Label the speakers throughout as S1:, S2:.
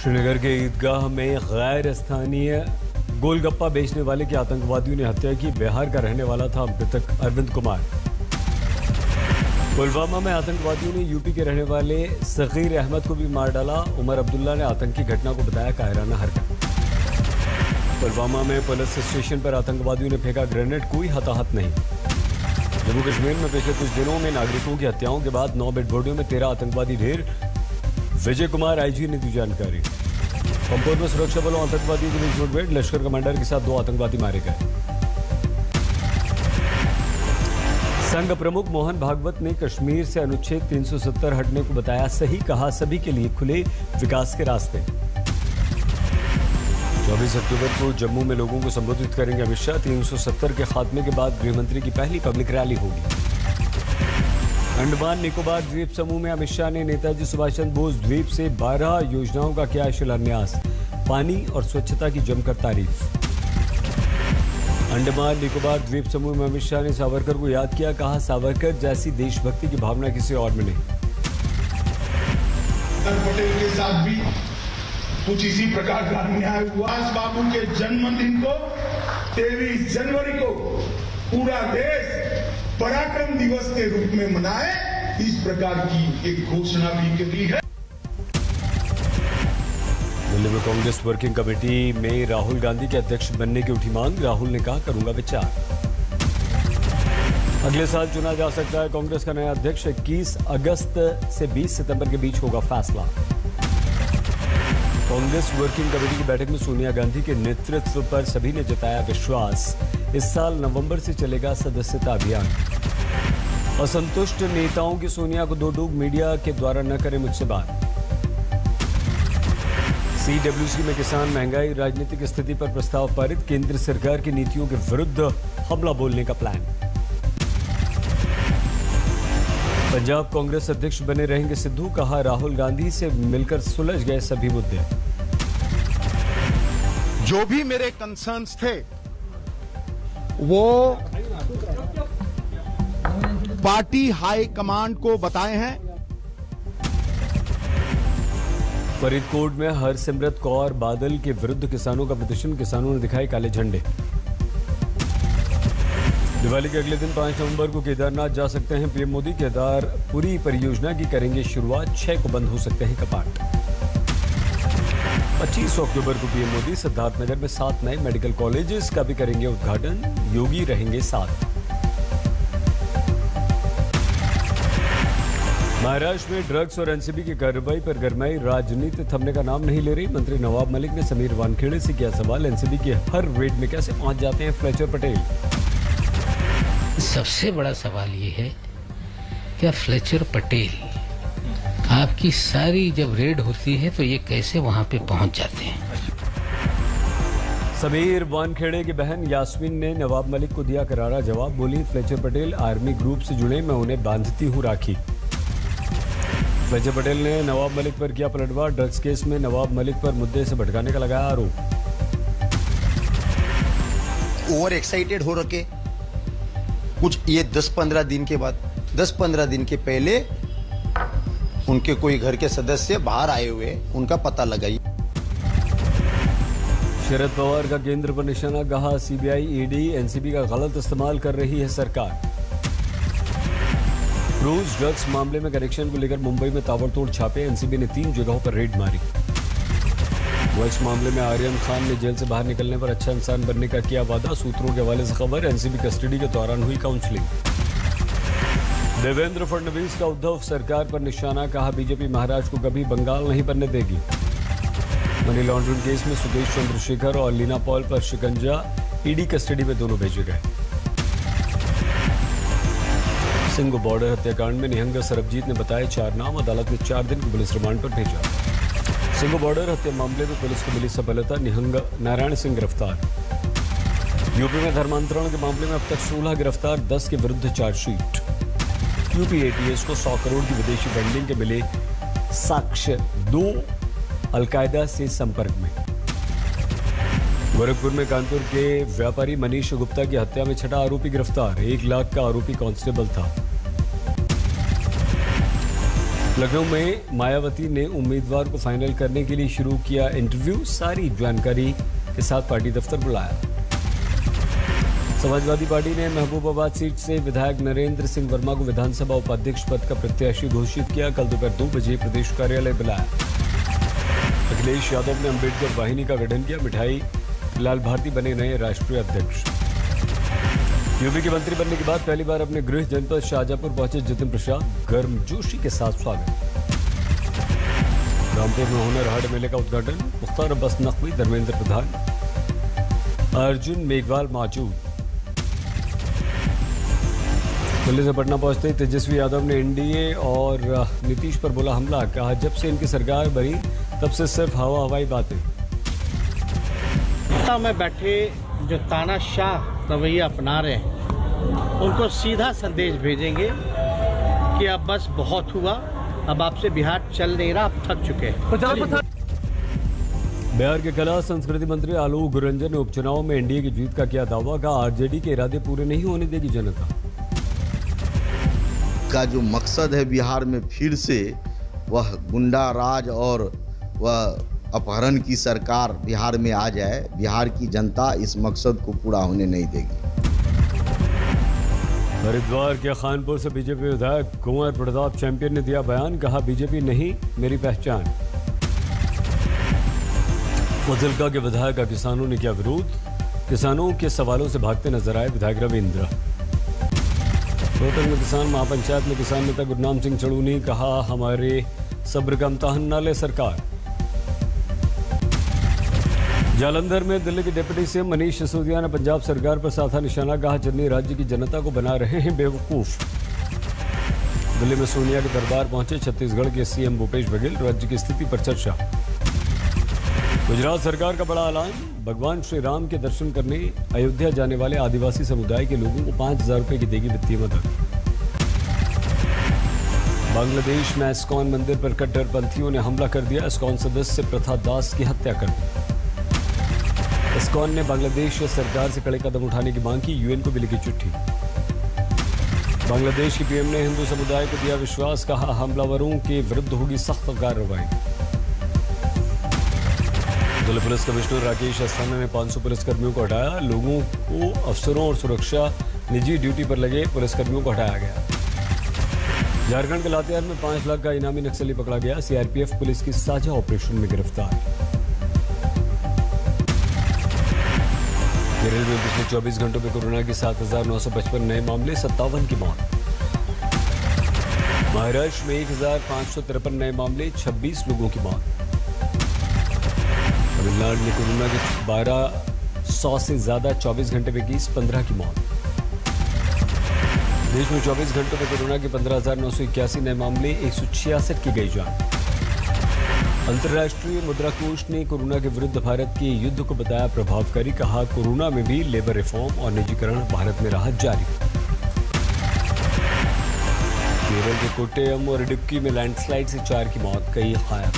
S1: श्रीनगर के ईदगाह में गैर स्थानीय गोलगप्पा बेचने वाले की आतंकवादियों ने हत्या की। बिहार का रहने वाला था मृतक अरविंद कुमार। पुलवामा में आतंकवादियों ने यूपी के रहने वाले सगीर अहमद को भी मार डाला। उमर अब्दुल्ला ने आतंकी घटना को बताया कायराना हरकत। पुलवामा में पुलिस स्टेशन पर आतंकवादियों ने फेंका ग्रेनेड, कोई हताहत नहीं। जम्मू कश्मीर में पिछले कुछ दिनों में नागरिकों की हत्याओं के बाद 9 बेडबोडियों में 13 आतंकवादी ढेर। विजय कुमार आईजी ने दी जानकारी। पंपोर में सुरक्षा बलों आतंकवादियों के बीच मुठभेड़, लश्कर कमांडर के साथ 2 आतंकवादी मारे गए। संघ प्रमुख मोहन भागवत ने कश्मीर से अनुच्छेद 370 हटने को बताया सही, कहा सभी के लिए खुले विकास के रास्ते। 24 अक्टूबर को जम्मू में लोगों को संबोधित करेंगे अमित शाह। 370 के खात्मे के बाद गृहमंत्री की पहली पब्लिक रैली होगी। अंडमान निकोबार द्वीप समूह में अमित शाह ने नेताजी सुभाष चंद्र बोस द्वीप से 12 योजनाओं का किया शिलान्यास। पानी और स्वच्छता की जमकर तारीफ। अंडमान निकोबार द्वीप समूह में अमित शाह ने सावरकर को याद किया, कहा सावरकर जैसी देशभक्ति की भावना किसी और में नहीं।
S2: पटेल के साथ भी कुछ इसी प्रकार का अन्याय हुआ। बाबू के जन्मदिन को 23 जनवरी को पूरा देश पराक्रम दिवस के रूप में मनाए, इस प्रकार की एक घोषणा भी की है।
S1: दिल्ली में कांग्रेस वर्किंग कमेटी में राहुल गांधी के अध्यक्ष बनने की उठी मांग। राहुल ने कहा करूंगा विचार। अगले साल चुना जा सकता है कांग्रेस का नया अध्यक्ष। 21 अगस्त से 20 सितंबर के बीच होगा फैसला। कांग्रेस वर्किंग कमेटी की बैठक में सोनिया गांधी के नेतृत्व पर सभी ने जताया विश्वास। इस साल नवंबर से चलेगा सदस्यता अभियान। असंतुष्ट नेताओं की सोनिया को 2 डूब, मीडिया के द्वारा न करें मुझसे बात। CWC में किसान महंगाई राजनीतिक स्थिति पर प्रस्ताव पारित। केंद्र सरकार की नीतियों के विरुद्ध हमला बोलने का प्लान। पंजाब कांग्रेस अध्यक्ष बने रहेंगे सिद्धू, कहा राहुल गांधी से मिलकर सुलझ गए सभी मुद्दे।
S3: जो भी मेरे कंसर्न्स थे वो पार्टी हाई कमांड को बताए हैं।
S1: फरीदकोट में हरसिमरत कौर बादल के विरुद्ध किसानों का प्रदर्शन। किसानों ने दिखाए काले झंडे। दिवाली के अगले दिन 5 नवंबर को केदारनाथ जा सकते हैं पीएम मोदी। केदारपुरी परियोजना की करेंगे शुरुआत। 6 को बंद हो सकते हैं कपाट। 25 अक्टूबर को पीएम मोदी सिद्धार्थनगर में 7 नए मेडिकल कॉलेजेस का भी करेंगे उद्घाटन। योगी रहेंगे साथ। महाराष्ट्र में ड्रग्स और एनसीबी की कार्रवाई पर गरमाई। राजनीति थमने का नाम नहीं ले रही। मंत्री नवाब मलिक ने समीर वानखेड़े से किया सवाल, एनसीबी के हर रेड में कैसे पहुंच जाते हैं फ्लेचर पटेल।
S4: सबसे बड़ा सवाल ये है क्या फ्लेचर पटेल आपकी सारी जब रेड होती है तो ये कैसे वहां पे पहुंच जाते हैं।
S1: समीर वानखेड़े की बहन यास्मीन ने नवाब मलिक को दिया करारा जवाब। बोली फ्लेचर पटेल आर्मी ग्रुप से जुड़े, मैं उन्हें बांधती हूं राखी। फ्लेचर पटेल ने नवाब मलिक पर किया पलटवार। ड्रग्स केस में नवाब मलिक पर मुद्दे से भटकाने का लगाया आरोप।
S5: ओवर एक्साइटेड हो रखे कुछ ये 10-15 दिन के बाद, 10-15 दिन के पहले उनके कोई घर के सदस्य बाहर आए हुए, उनका पता लगाइए।
S1: शरद पवार का केंद्र पर निशाना, कहा सीबीआई ईडी एनसीबी का गलत इस्तेमाल कर रही है सरकार। क्रूज ड्रग्स मामले में कनेक्शन को लेकर मुंबई में ताबड़तोड़ छापे। एनसीबी ने 3 जगहों पर रेड मारी। इस मामले में आर्यन खान ने जेल से बाहर निकलने पर अच्छा इंसान बनने का किया वादा। सूत्रों के हवाले से खबर, एनसीबी कस्टडी के दौरान हुई काउंसलिंग। देवेंद्र फडणवीस का उद्धव सरकार पर निशाना, कहा बीजेपी महाराष्ट्र को कभी बंगाल नहीं बनने देगी। मनी लॉन्ड्रिंग केस में सुदेश चंद्रशेखर और लीना पॉल पर शिकंजा। ईडी कस्टडी में दोनों भेजे गए। सिंघ बॉर्डर हत्याकांड में निहंग सरबजीत ने बताया 4 नाम। अदालत ने 4 दिन की पुलिस रिमांड पर भेजा। सिंघ बॉर्डर हत्या मामले में पुलिस को मिली सफलता। निहंग नारायण सिंह गिरफ्तार। यूपी में धर्मांतरण के मामले में अब तक 16 गिरफ्तार, 10 के विरुद्ध चार्जशीट। यूपी एटीएस को 100 करोड़ की विदेशी फंडिंग के मिले साक्ष्य। 2 अलकायदा से संपर्क में। गोरखपुर में कानपुर के व्यापारी मनीष गुप्ता की हत्या में 6ठा आरोपी गिरफ्तार। 1 लाख का आरोपी कांस्टेबल था। लखनऊ में मायावती ने उम्मीदवार को फाइनल करने के लिए शुरू किया इंटरव्यू, सारी जानकारी के साथ पार्टी दफ्तर बुलाया। समाजवादी पार्टी ने महबूबाबाद सीट से विधायक नरेंद्र सिंह वर्मा को विधानसभा उपाध्यक्ष पद का प्रत्याशी घोषित किया। कल दोपहर 2 बजे प्रदेश कार्यालय बुलाया। अखिलेश यादव ने अंबेडकर वाहिनी का गठन किया। मिठाई लाल भारती बने नए राष्ट्रीय अध्यक्ष। यूपी के मंत्री बनने के बाद पहली बार अपने गृह जनपद शाहजहांपुर पहुंचे जितिन प्रसाद, गर्मजोशी के साथ स्वागत। रामपुर में हुनर हाट मेले का उद्घाटन, मुख्तार अब्बास नकवी, धर्मेंद्र प्रधान, अर्जुन मेघवाल मौजूद। दिल्ली से पटना पहुंचते तेजस्वी यादव ने एनडीए और नीतीश पर बोला हमला, कहा जब से इनकी सरकार बनी तब से सिर्फ हवाई बातें।
S6: सत्ता में बैठे जो तानाशाह रवैया अपना रहे हैं उनको सीधा संदेश भेजेंगे कि अब बस बहुत हुआ, अब आपसे बिहार चल नहीं रहा, आप थक चुके हैं।
S1: बिहार के कला संस्कृति मंत्री आलोक रंजन ने उपचुनाव में एनडीए की जीत का किया दावा, कहा आरजेडी के इरादे पूरे नहीं होने देगी जनता।
S7: का जो मकसद है बिहार में फिर से वह गुंडा राज और वह अपहरण की सरकार बिहार में आ जाए, बिहार की जनता इस मकसद को पूरा होने नहीं देगी।
S1: हरिद्वार के खानपुर से बीजेपी विधायक कुंवर प्रताप चैंपियन ने दिया बयान, कहा बीजेपी नहीं मेरी पहचान। मुतलका के विधायक का किसानों ने किया विरोध, किसानों के सवालों से भागते नजर आए विधायक रविंद्र। रोहतक में किसान महापंचायत में किसान नेता गुरनाम सिंह चड़ू ने कहा हमारे सब्र का इम्तहान न ले सरकार। जालंधर में दिल्ली के डिप्टी सीएम मनीष सिसोदिया ने पंजाब सरकार पर साधा निशाना, कहा चन्नी राज्य की जनता को बना रहे हैं बेवकूफ। दिल्ली में सोनिया के दरबार पहुंचे छत्तीसगढ़ के सीएम भूपेश बघेल, राज्य की स्थिति पर चर्चा। गुजरात सरकार का बड़ा ऐलान, भगवान श्री राम के दर्शन करने अयोध्या जाने वाले आदिवासी समुदाय के लोगों को 5,000 रुपए की देगी वित्तीय मदद। बांग्लादेश में इस्कॉन मंदिर पर कट्टरपंथियों ने हमला कर दिया, इस्कॉन सदस्य प्रथा दास की हत्या कर दी। इस्कॉन ने बांग्लादेश सरकार से कड़े कदम उठाने की मांग की, यूएन को भी लिखी चिट्ठी। बांग्लादेश की पीएम ने हिंदू समुदाय को दिया विश्वास, कहा हमलावरों के विरुद्ध होगी सख्त कार्रवाई। दिल्ली पुलिस कमिश्नर राकेश अस्थाना ने 500 पुलिसकर्मियों को हटाया, लोगों को अफसरों और सुरक्षा निजी ड्यूटी पर लगे पुलिसकर्मियों को हटाया गया। झारखंड के लातेहार में 5 लाख का इनामी नक्सली पकड़ा गया, सीआरपीएफ पुलिस की साझा ऑपरेशन में गिरफ्तार। केरल में पिछले 24 घंटों में कोरोना के 7,955 नए मामले, 57 की मौत। महाराष्ट्र में 1,553 नए मामले, 26 लोगों की मौत। तमिलनाडु में कोरोना के 1,200 से ज्यादा 24 घंटे में 15 की मौत। देश में 24 घंटों में कोरोना के 15,981 नए मामले, 166 की गई जान। अंतर्राष्ट्रीय मुद्रा कोष ने कोरोना के विरुद्ध भारत के युद्ध को बताया प्रभावकारी, कहा कोरोना में भी लेबर रिफॉर्म और निजीकरण भारत में राहत जारी। केरल के कोट्टयम और इडुक्की में लैंडस्लाइड से 4 की मौत, कई गायब।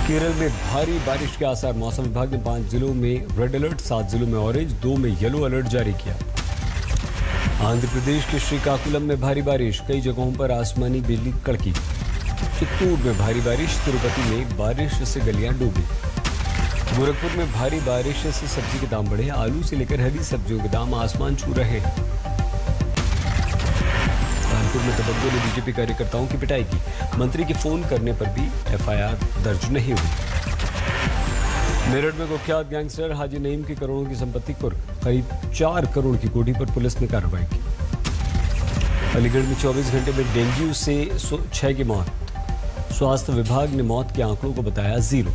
S1: केरल में भारी बारिश के आसार, मौसम विभाग ने 5 जिलों में रेड अलर्ट, 7 जिलों में ऑरेंज, 2 में येलो अलर्ट जारी किया। आंध्र प्रदेश के श्रीकाकुलम में भारी बारिश, कई जगहों पर आसमानी बिजली कड़की। चित्तूर में भारी बारिश, तिरुपति में बारिश से गलियां डूबी। गोरखपुर में भारी बारिश से सब्जी के दाम बढ़े, आलू से लेकर हरी सब्जियों के दाम आसमान छू रहे हैं। कानपुर में तबग्गो ने बीजेपी कार्यकर्ताओं की पिटाई की, मंत्री के फोन करने पर भी एफआईआर दर्ज नहीं हुई। मेरठ में कुख्यात गैंगस्टर हाजी नईम की करोड़ों की संपत्ति कुर्क, करीब 4 करोड़ की कोठी पर पुलिस ने कार्रवाई की। अलीगढ़ में 24 घंटे में डेंगू से 6 की मौत, स्वास्थ्य विभाग ने मौत के आंकड़ों को बताया 0।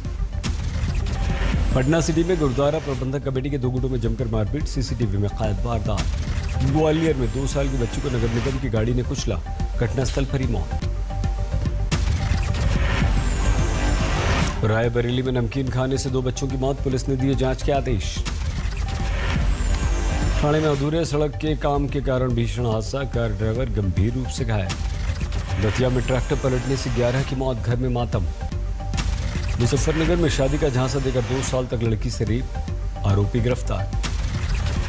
S1: पटना सिटी में गुरुद्वारा प्रबंधक कमेटी के 2 गुटों में जमकर मारपीट, सीसीटीवी में कैद वारदात। ग्वालियर में 2 साल की बच्ची को नगर निगम की गाड़ी ने कुचला, घटनास्थल पर ही मौत। रायबरेली में नमकीन खाने से 2 बच्चों की मौत, पुलिस ने दिए जांच के आदेश। ठाणे में अधूरे सड़क के काम के कारण भीषण हादसा, कार ड्राइवर गंभीर रूप से घायल। दतिया में ट्रैक्टर पलटने से 11 की मौत, घर में मातम। मुजफ्फरनगर में शादी का झांसा देकर 2 साल तक लड़की से रेप, आरोपी गिरफ्तार।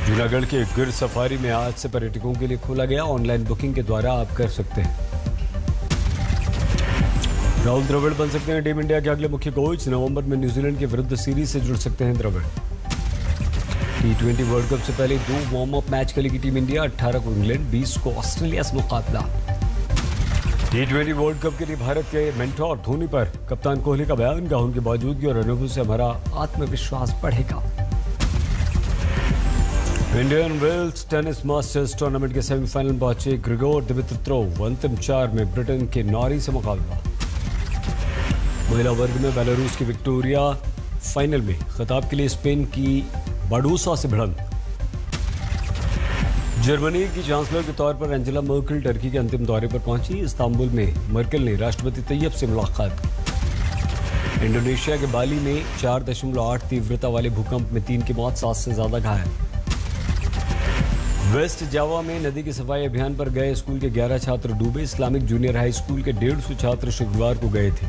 S1: जूनागढ़ के गिर सफारी में आज से पर्यटकों के लिए खोला गया, ऑनलाइन बुकिंग के द्वारा आप कर सकते हैं। राहुल द्रविड़ बन सकते हैं टीम इंडिया के अगले मुख्य कोच। नवंबर में न्यूजीलैंड के विरुद्ध सीरीज से जुड़ सकते हैं द्रविड़। T20 वर्ल्ड कप से पहले 2 वार्म अप मैच खेलेगी टीम इंडिया। 18 को इंग्लैंड, 20 को ऑस्ट्रेलिया से मुकाबला। T20 वर्ल्ड कप के लिए भारत के मेंटोर धोनी पर कप्तान कोहली का बयान, कहा उनकी मौजूदगी और अनुभव से हमारा आत्मविश्वास बढ़ेगा। Indian Wells tennis masters tournament के सेमीफाइनल पहुंचे ग्रिगोर दिमित्रोव। अंतिम 4 में ब्रिटेन के नॉरी से मुकाबला। महिला वर्ग में बेलारूस की विक्टोरिया फाइनल में, खिताब के लिए स्पेन की बाडूसा से भिड़ंत। जर्मनी की चांसलर के तौर पर एंजेला मर्केल टर्की के अंतिम दौरे पर पहुंची। इस्तांबुल में मर्केल ने राष्ट्रपति तैयब से मुलाकात की। इंडोनेशिया के बाली में 4.8 तीव्रता वाले भूकंप में 3 की मौत, 7 से ज्यादा घायल। वेस्ट जावा में नदी की सफाई अभियान पर गए स्कूल के 11 छात्र डूबे। इस्लामिक जूनियर हाई स्कूल के 150 छात्र शुक्रवार को गए थे।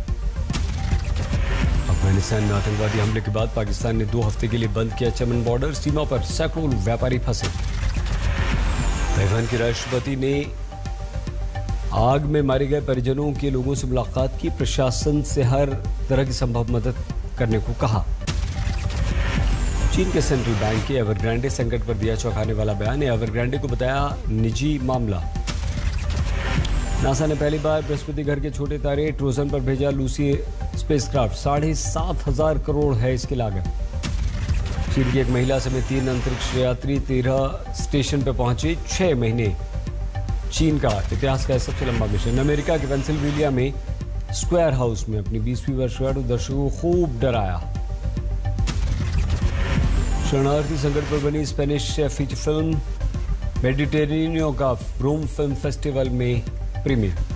S1: अफगानिस्तान में आतंकवादी हमले के बाद पाकिस्तान ने 2 हफ्ते के लिए बंद किया चमन बॉर्डर। सीमा पर सैकड़ों व्यापारी फंसे। ताइवान के राष्ट्रपति ने आग में मारे गए परिजनों के लोगों से मुलाकात की। प्रशासन से हर तरह की संभव मदद करने को कहा। चीन के सेंट्रल बैंक के एवरग्रांडे संकट पर दिया चौंकाने वाला बयान। एवरग्रांडे को बताया निजी मामला। नासा ने पहली बार बृहस्पति ग्रह के छोटे तारे ट्रोजन पर भेजा लूसी स्पेसक्राफ्ट। 7,500 करोड़ है इसकी लागत। चीन की एक महिला समेत 3 अंतरिक्ष यात्री 13 स्टेशन पर पहुंचे। 6 महीने चीन का इतिहास का सबसे लंबा मिशन। अमेरिका के पेंसिल्वेनिया में स्क्वायर हाउस में अपनी 20वीं वर्षगांठ दर्शकों को खूब डराया। शरणार्थी संकट पर बनी स्पेनिश फीचर फिल्म मेडिटेरेनियो का रोम फिल्म फेस्टिवल में प्रीमियर।